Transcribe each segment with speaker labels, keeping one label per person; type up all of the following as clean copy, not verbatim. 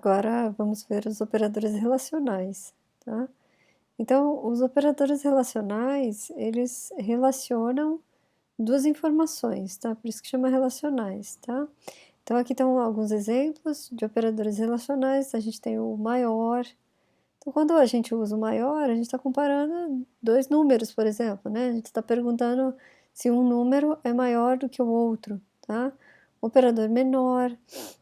Speaker 1: Agora vamos ver os operadores relacionais, tá? Então, os operadores relacionais, eles relacionam duas informações, tá? Por isso que chama relacionais, tá? Então, aqui estão alguns exemplos de operadores relacionais. A gente tem o maior. Então, quando a gente usa o maior, a gente está comparando dois números, por exemplo, né? A gente está perguntando se um número é maior do que o outro, tá? O operador menor,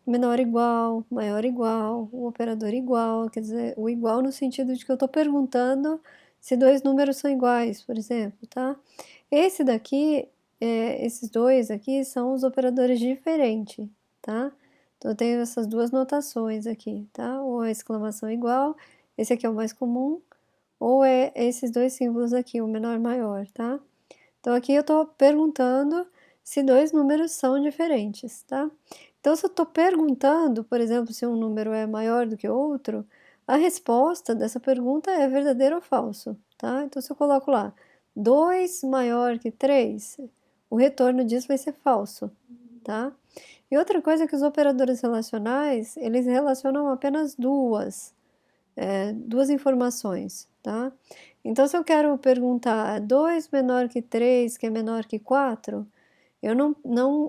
Speaker 1: menor igual, maior igual, o operador igual, quer dizer, o igual no sentido de que eu estou perguntando se dois números são iguais, por exemplo, tá? Esse daqui, esses dois aqui são os operadores diferentes, tá? Então, eu tenho essas duas notações aqui, tá? Ou a exclamação igual, esse aqui é o mais comum, ou é esses dois símbolos aqui, o menor e maior, tá? Então, aqui eu estou perguntando se dois números são diferentes, tá? Então, se eu estou perguntando, por exemplo, se um número é maior do que outro, a resposta dessa pergunta é verdadeiro ou falso, tá? Então, se eu coloco lá 2 maior que 3, o retorno disso vai ser falso, tá? E outra coisa é que os operadores relacionais, eles relacionam apenas duas informações, tá? Então, se eu quero perguntar 2 menor que 3, que é menor que 4,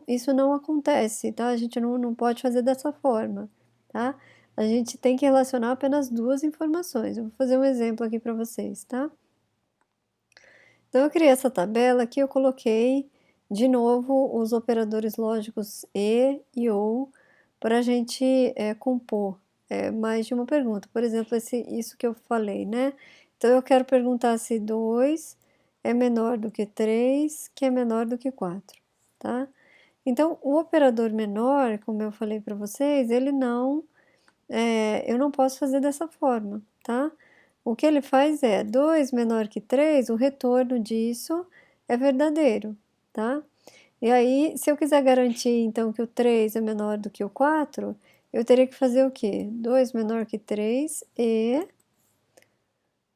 Speaker 1: isso não acontece, tá? A gente não pode fazer dessa forma, tá? A gente tem que relacionar apenas duas informações. Eu vou fazer um exemplo aqui para vocês, tá? Então, eu criei essa tabela aqui, eu coloquei de novo os operadores lógicos e ou para a gente compor mais de uma pergunta. Por exemplo, isso que eu falei, né? Então, eu quero perguntar se 2 é menor do que 3, que é menor do que 4, tá? Então, o operador menor, como eu falei para vocês, eu não posso fazer dessa forma, tá? O que ele faz é 2 menor que 3, o retorno disso é verdadeiro, tá? E aí, se eu quiser garantir, então, que o 3 é menor do que o 4, eu teria que fazer o quê? 2 menor que 3 e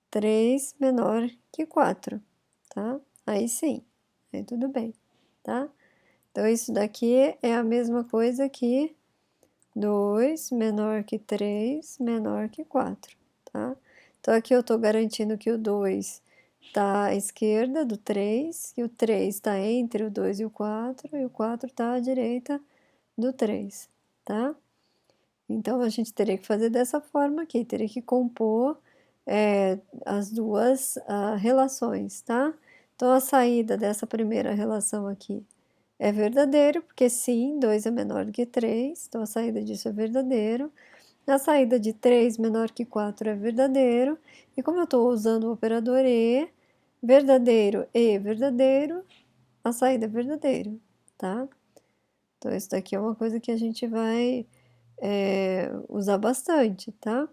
Speaker 1: 3 menor que 4, tá? Aí sim, aí tudo bem, tá? Então, isso daqui é a mesma coisa que 2 menor que 3 menor que 4, tá? Então, aqui eu estou garantindo que o 2 está à esquerda do 3, e o 3 está entre o 2 e o 4 está à direita do 3, tá? Então, a gente teria que fazer dessa forma aqui, teria que compor as duas relações, tá? Então, a saída dessa primeira relação aqui é verdadeiro, porque sim, 2 é menor do que 3, então a saída disso é verdadeiro. A saída de 3 menor que 4 é verdadeiro, e como eu estou usando o operador verdadeiro, a saída é verdadeiro, tá? Então, isso daqui é uma coisa que a gente vai usar bastante, tá?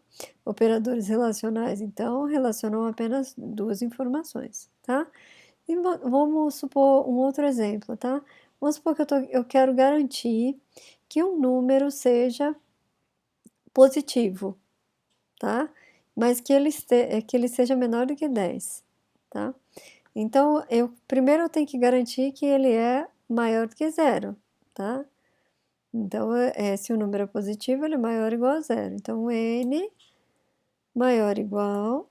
Speaker 1: Operadores relacionais, então, relacionam apenas duas informações, tá? E vamos supor um outro exemplo, tá? Vamos supor que eu quero garantir que um número seja positivo, tá? Mas que ele seja menor do que 10, tá? Então, primeiro eu tenho que garantir que ele é maior do que zero, tá? Então, se o número é positivo, ele é maior ou igual a zero. Então, n maior ou igual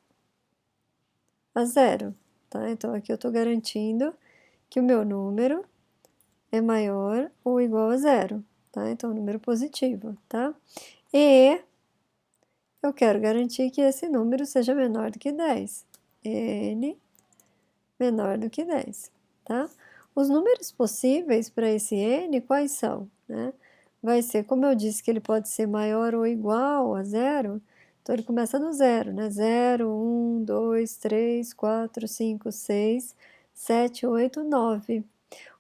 Speaker 1: a zero, tá? Então, aqui eu estou garantindo que o meu número é maior ou igual a zero, tá? Então, número positivo, tá? E eu quero garantir que esse número seja menor do que 10. N menor do que 10, tá? Os números possíveis para esse n, quais são, né? Vai ser, como eu disse que ele pode ser maior ou igual a zero, então ele começa no zero, né? 0, 1, 2, 3, 4, 5, 6, 7, 8, 9.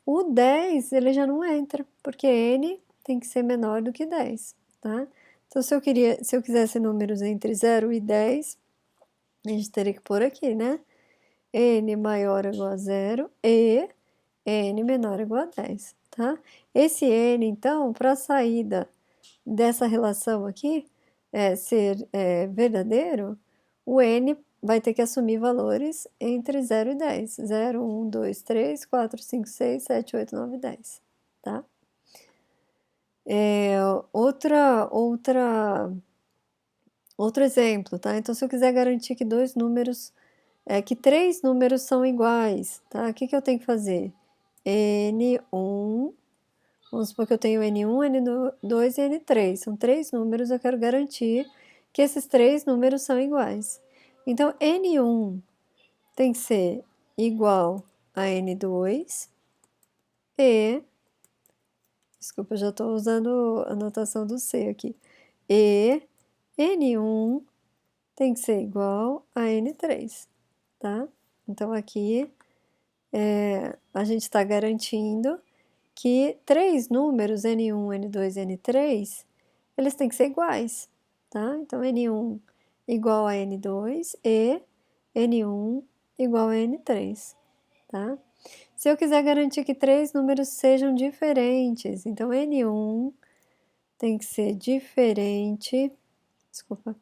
Speaker 1: O 10, ele já não entra, porque n tem que ser menor do que 10, tá? Então, se eu quisesse números entre 0 e 10, a gente teria que pôr aqui, né? N maior ou igual a zero e n menor ou igual a 10, tá? Esse n, então, para a saída dessa relação aqui, ser verdadeiro, o n vai ter que assumir valores entre 0 e 10. 0, 1, 2, 3, 4, 5, 6, 7, 8, 9, 10, tá? Outra Outro exemplo, tá? Então, se eu quiser garantir que que 3 números são iguais, tá? O que eu tenho que fazer? N1, vamos supor que eu tenho N1, N2 e N3. São 3 números, eu quero garantir que esses 3 números são iguais. Então, N1 tem que ser igual a N2 e... Desculpa, eu já estou usando a notação do C aqui. E N1 tem que ser igual a N3, tá? Então, aqui a gente está garantindo que 3 números, N1, N2 e N3, eles têm que ser iguais, tá? Então, N1 igual a N2 e N1 igual a N3, tá? Se eu quiser garantir que 3 números sejam diferentes, então N1 tem que ser diferente, desculpa,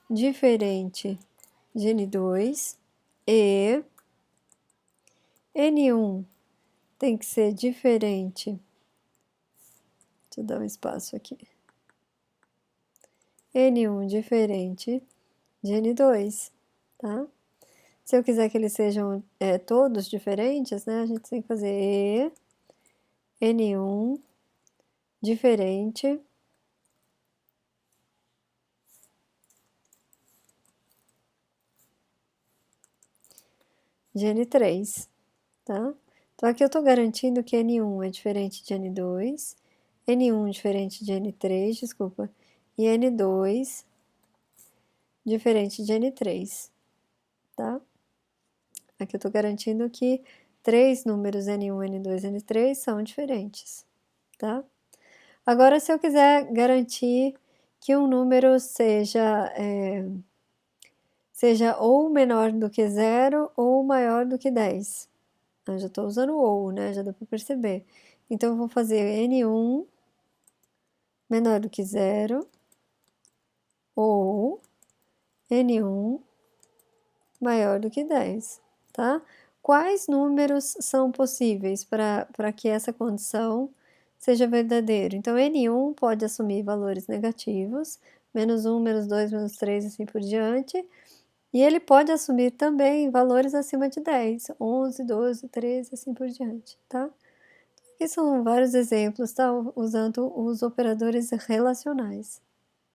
Speaker 1: diferente de N2 e N1 tem que ser diferente. Deixa eu dar um espaço aqui. N1 diferente de N2, tá? Se eu quiser que eles sejam todos diferentes, né? A gente tem que fazer N1 diferente de N3, tá? Então, aqui eu estou garantindo que N1 é diferente de N2, N1 diferente de N3, desculpa, e N2 diferente de N3, tá? Aqui eu estou garantindo que 3 números N1, N2 e N3 são diferentes, tá? Agora, se eu quiser garantir que um número seja ou menor do que 0 ou maior do que 10. Eu já estou usando ou, né? Já dá para perceber. Então, eu vou fazer N1 menor do que 0 ou N1 maior do que 10, tá? Quais números são possíveis para que essa condição seja verdadeira? Então, N1 pode assumir valores negativos, -1, -2, -3, assim por diante, e ele pode assumir também valores acima de 10, 11, 12, 13, assim por diante, tá? Aqui são vários exemplos, tá? Usando os operadores relacionais.